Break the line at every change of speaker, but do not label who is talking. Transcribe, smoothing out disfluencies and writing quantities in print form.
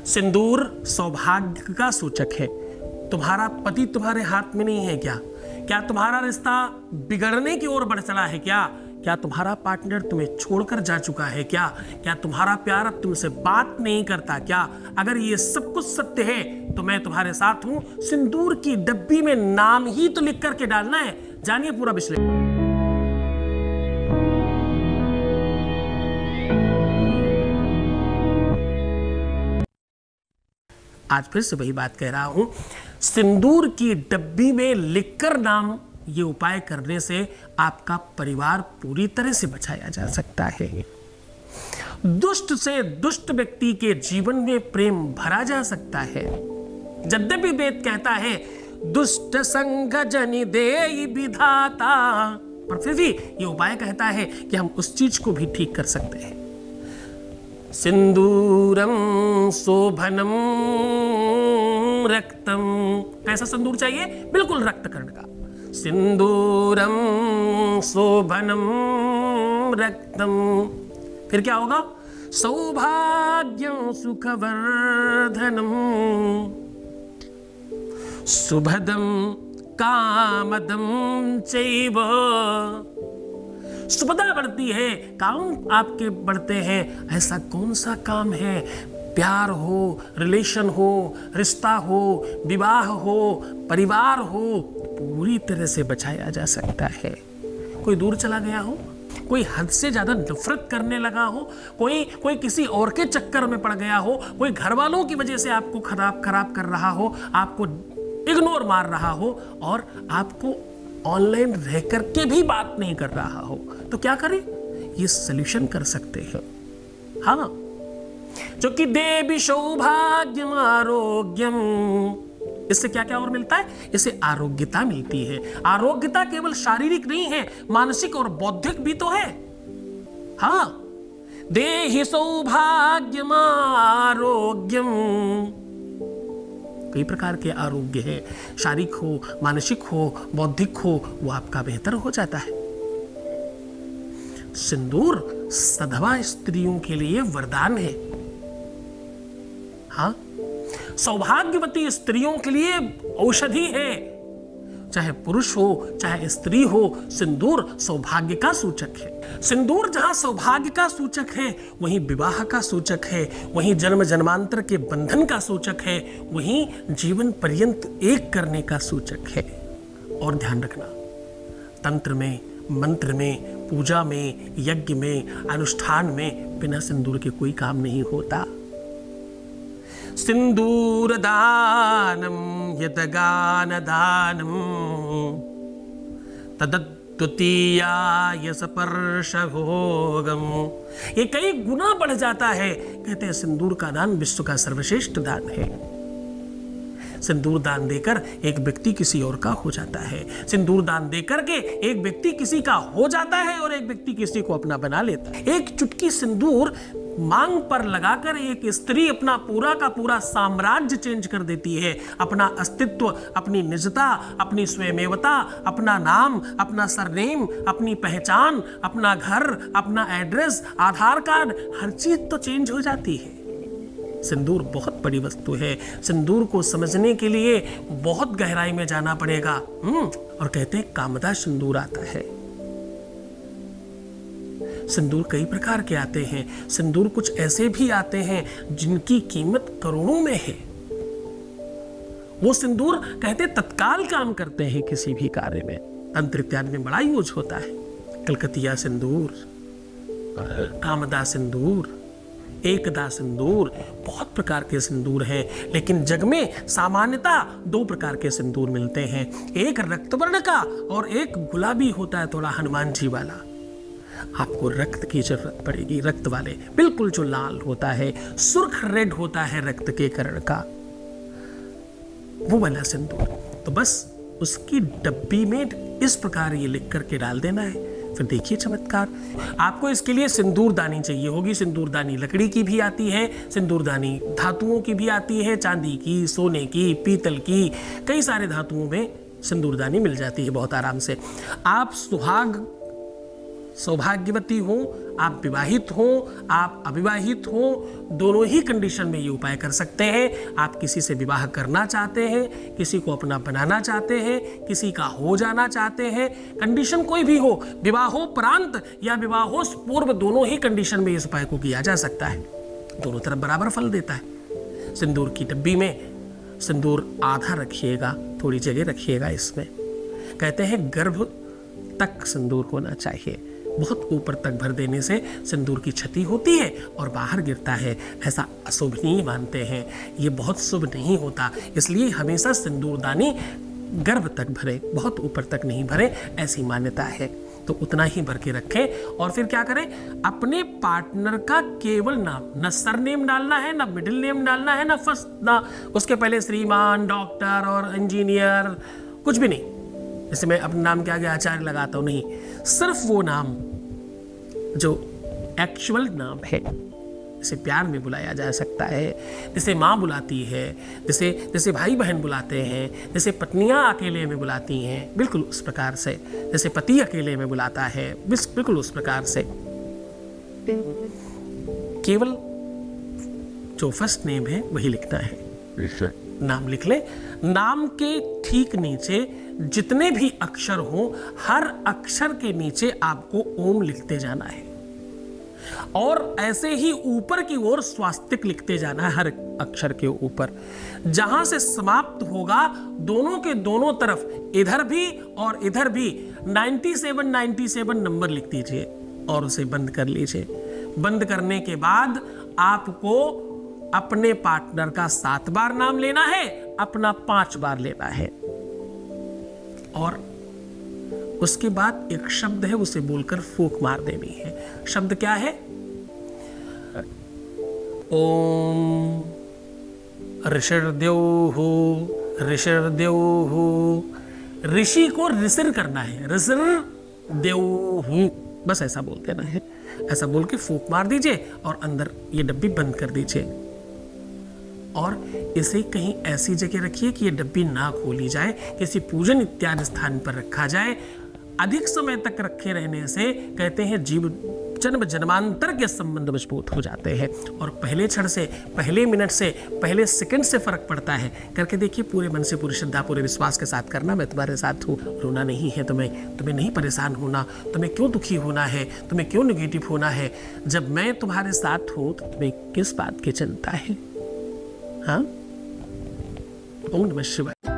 सिंदूर सौभाग्य का सूचक है। तुम्हारा पति तुम्हारे हाथ में नहीं है क्या? क्या तुम्हारा रिश्ता बिगड़ने की ओर बढ़ चला है क्या? क्या तुम्हारा पार्टनर तुम्हें छोड़कर जा चुका है क्या? क्या तुम्हारा प्यार अब तुमसे बात नहीं करता क्या? अगर ये सब कुछ सत्य है तो मैं तुम्हारे साथ हूं। सिंदूर की डब्बी में नाम ही तो लिख करके डालना है। जानिए पूरा विश्लेषण। आज फिर से वही बात कह रहा हूं, सिंदूर की डब्बी में लिखकर नाम, ये उपाय करने से आपका परिवार पूरी तरह से बचाया जा सकता है। दुष्ट से दुष्ट व्यक्ति के जीवन में प्रेम भरा जा सकता है। यद्यपि वेद कहता है दुष्ट संग जनि देहि विधाता, पर फिर भी ये उपाय कहता है कि हम उस चीज को भी ठीक कर सकते हैं। सिंदूरम शोभनम रक्तम, कैसा सिंदूर चाहिए? बिल्कुल रक्त कर्ण का। सिंदूरम शोभनम रक्तम, फिर क्या होगा? सौभाग्यं सुखवर्धनम सुभदम कामदम चैव। सुभदा बढ़ती है, काम आपके बढ़ते हैं। ऐसा कौन सा काम है? प्यार हो, रिलेशन हो, रिश्ता हो, विवाह हो, परिवार हो, पूरी तरह से बचाया जा सकता है। कोई दूर चला गया हो, कोई हद से ज्यादा नफरत करने लगा हो, कोई किसी और के चक्कर में पड़ गया हो, कोई घर वालों की वजह से आपको खराब कर रहा हो, आपको इग्नोर मार रहा हो और आपको ऑनलाइन रह करके भी बात नहीं कर रहा हो, तो क्या करें? ये सॉल्यूशन कर सकते हैं। हाँ, जो कि देवी सौभाग्यम आरोग्यम, इससे क्या क्या और मिलता है? इससे आरोग्यता मिलती है। आरोग्यता केवल शारीरिक नहीं है, मानसिक और बौद्धिक भी तो है। हाँ, देहि सौभाग्यम आरोग्यम, कई प्रकार के आरोग्य है, शारीरिक हो, मानसिक हो, बौद्धिक हो, वो आपका बेहतर हो जाता है। सिंदूर सधवा स्त्रियों के लिए वरदान है। हाँ, सौभाग्यवती स्त्रियों के लिए औषधि है। चाहे पुरुष हो चाहे स्त्री हो, सिंदूर सौभाग्य का सूचक है। सिंदूर जहां सौभाग्य का सूचक है, वहीं विवाह का सूचक है, वहीं जन्म जन्मांतर के बंधन का सूचक है, वहीं जीवन पर्यंत एक करने का सूचक है। और ध्यान रखना, तंत्र में, मंत्र में, पूजा में, यज्ञ में, अनुष्ठान में बिना सिंदूर के कोई काम नहीं होता। सिंदूर दानम यदगान दानम तदद्वितीयाय स्पर्श भोगम, ये कई गुना बढ़ जाता है। कहते हैं सिंदूर का दान विश्व का सर्वश्रेष्ठ दान है। सिंदूर दान देकर एक व्यक्ति किसी और का हो जाता है। सिंदूर दान देकर के एक व्यक्ति किसी का हो जाता है और एक व्यक्ति किसी को अपना बना लेता है। एक चुटकी सिंदूर मांग पर लगाकर एक स्त्री अपना पूरा का पूरा साम्राज्य चेंज कर देती है। अपना अस्तित्व, अपनी निजता, अपनी स्वयमेवता, अपना नाम, अपना सरनेम, अपनी पहचान, अपना घर, अपना एड्रेस, आधार कार्ड, हर चीज तो चेंज हो जाती है। सिंदूर बहुत बड़ी वस्तु है। सिंदूर को समझने के लिए बहुत गहराई में जाना पड़ेगा। और कहते हैं कामदा सिंदूर आता है। सिंदूर कई प्रकार के आते हैं। सिंदूर कुछ ऐसे भी आते हैं जिनकी कीमत करोड़ों में है। वो सिंदूर कहते तत्काल काम करते हैं किसी भी कार्य में। तंत्र इत्यादि में बड़ा यूज होता है। कलकतिया सिंदूर, कामदा सिंदूर, एकदा सिंदूर, बहुत प्रकार के सिंदूर हैं। लेकिन जग में सामान्यता दो प्रकार के सिंदूर मिलते हैं, एक रक्तवर्ण का और एक गुलाबी होता है, थोड़ा हनुमान जी वाला। आपको रक्त की जरूरत पड़ेगी, रक्त वाले, बिल्कुल जो लाल होता है, सुर्ख रेड होता है रक्त के कर्ण का, वो वाला सिंदूर। तो बस उसकी डब्बी में इस प्रकार ये लिख करके डाल देना है। फिर देखिए चमत्कार। आपको इसके लिए सिंदूरदानी चाहिए होगी। सिंदूरदानी लकड़ी की भी आती है, सिंदूरदानी धातुओं की भी आती है, चांदी की, सोने की, पीतल की, कई सारे धातुओं में सिंदूरदानी मिल जाती है बहुत आराम से। आप सुहाग सौभाग्यवती हो, आप विवाहित हो, आप अविवाहित हो, दोनों ही कंडीशन में ये उपाय कर सकते हैं। आप किसी से विवाह करना चाहते हैं, किसी को अपना बनाना चाहते हैं, किसी का हो जाना चाहते हैं, कंडीशन कोई भी हो, विवाहोपरांत या विवाहो पूर्व, दोनों ही कंडीशन में इस उपाय को किया जा सकता है। दोनों तरफ बराबर फल देता है। सिंदूर की डब्बी में सिंदूर आधा रखिएगा, थोड़ी जगह रखिएगा इसमें। कहते हैं गर्भ तक सिंदूर होना चाहिए, बहुत ऊपर तक भर देने से सिंदूर की क्षति होती है और बाहर गिरता है, ऐसा अशुभनीय मानते हैं। ये बहुत शुभ नहीं होता, इसलिए हमेशा सिंदूरदानी गर्भ तक भरे, बहुत ऊपर तक नहीं भरे, ऐसी मान्यता है। तो उतना ही भर के रखें और फिर क्या करें, अपने पार्टनर का केवल नाम, न सरनेम डालना है, न मिडिल नेम डालना है, न फर्स्ट, ना उसके पहले श्रीमान, डॉक्टर और इंजीनियर, कुछ भी नहीं। जैसे मैं अपने नाम के आगे आचार्य लगाता हूँ, नहीं, सिर्फ वो नाम जो एक्चुअल नाम है, जिसे प्यार में बुलाया जा सकता है, जैसे माँ बुलाती है, जैसे भाई बहन बुलाते हैं, जैसे पत्नियाँ अकेले में बुलाती हैं, बिल्कुल उस प्रकार से, जैसे पति अकेले में बुलाता है, बिल्कुल उस प्रकार से। केवल जो फर्स्ट नेम है वही लिखना है। नाम लिख ले। नाम के ठीक नीचे जितने भी अक्षर हो, हर अक्षर के नीचे आपको ओम लिखते जाना है और ऐसे ही ऊपर की ओर स्वास्तिक लिखते जाना है हर अक्षर के ऊपर। जहां से समाप्त होगा, दोनों के दोनों तरफ, इधर भी और इधर भी 97 नंबर लिख दीजिए और उसे बंद कर लीजिए। बंद करने के बाद आपको अपने पार्टनर का 7 बार नाम लेना है, अपना 5 बार लेना है और उसके बाद एक शब्द है, उसे बोलकर फूंक मार देनी है। शब्द क्या है? ओम ऋषिर्द्योः ऋषिर्द्योः। ऋषि को ऋषिर करना है, ऋषिर्द्योः, बस ऐसा बोल देना है। ऐसा बोल के फूंक मार दीजिए और अंदर ये डब्बी बंद कर दीजिए और इसे कहीं ऐसी जगह रखिए कि ये डब्बी ना खोली जाए, किसी पूजन इत्यादि स्थान पर रखा जाए। अधिक समय तक रखे रहने से कहते हैं जीव जन्म जन्मांतर के संबंध मजबूत हो जाते हैं और पहले क्षण से, पहले मिनट से, पहले सेकंड से फर्क पड़ता है। करके देखिए, पूरे मन से, पूरी श्रद्धा, पूरे विश्वास के साथ करना। मैं तुम्हारे साथ हूँ, रोना नहीं है तुम्हें नहीं परेशान होना, तुम्हें क्यों दुखी होना है, तुम्हें क्यों नेगेटिव होना है। जब मैं तुम्हारे साथ हूँ तो तुम्हें किस बात की चिंता है? हाँ, ओम नमः शिवाय।